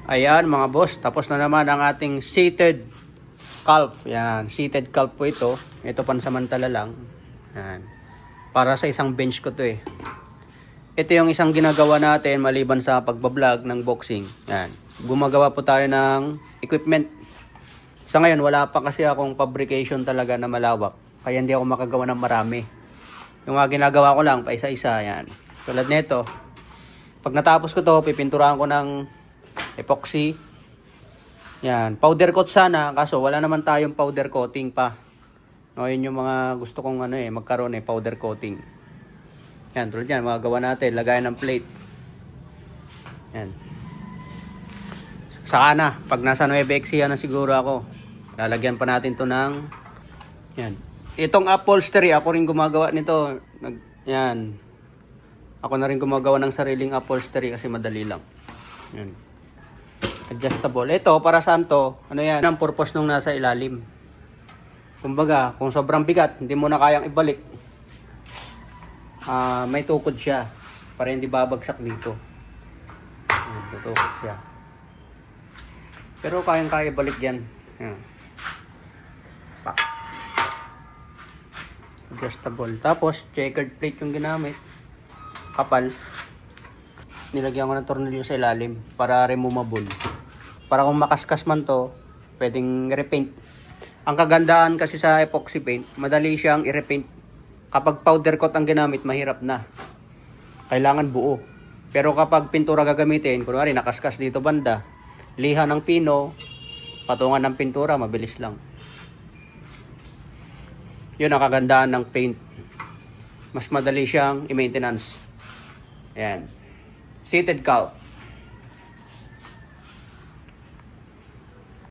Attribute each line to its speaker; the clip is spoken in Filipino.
Speaker 1: Ayan mga boss, tapos na naman ang ating seated calf. Yan, seated calf po ito. Ito pansamantala lang. Yan. Para sa isang bench ko to eh. Ito yung isang ginagawa natin maliban sa pagbablog ng boxing. Yan. Gumagawa po tayo ng equipment. Sa ngayon, wala pa kasi akong fabrication talaga na malawak. Kaya hindi ako makagawa ng marami. Yung mga ginagawa ko lang, pa isa-isa. Yan. Tulad nito. Pag natapos ko to, pipinturahan ko ng epoxy. Yan. Powder coat sana. Kaso wala naman tayong powder coating pa. No, yun yung mga gusto kong magkaroon powder coating. Yan. Tulad yan. Magagawa natin. Lagayan ng plate. Yan. Saka na. Pag nasa 9XC na siguro ako. Lalagyan pa natin to ng yan. Itong upholstery. Ako rin gumagawa nito. Yan. Ako na rin gumagawa ng sariling upholstery kasi madali lang. Yan. Adjustable. Ito, para saan to? Ano yan? Ang purpose nung nasa ilalim. Kumbaga, kung sobrang bigat, hindi mo na kayang ibalik. May tukod siya. Para hindi babagsak dito. Tutukod siya. Pero kayang-kaya balik yan. Yan. Adjustable. Tapos, checkered plate yung ginamit. Kapal. Nilagyan ko ng tornilyo sa ilalim para removable. Para kung makaskas man to, pwedeng repaint. Ang kagandahan kasi sa epoxy paint, madali siyang i-repaint. Kapag powder coat ang ginamit, mahirap na. Kailangan buo. Pero kapag pintura gagamitin, kunwari nakaskas dito banda, liha ng pino, patungan ng pintura, mabilis lang. Yun ang kagandahan ng paint. Mas madali siyang i-maintenance. Ayan. Seated calf.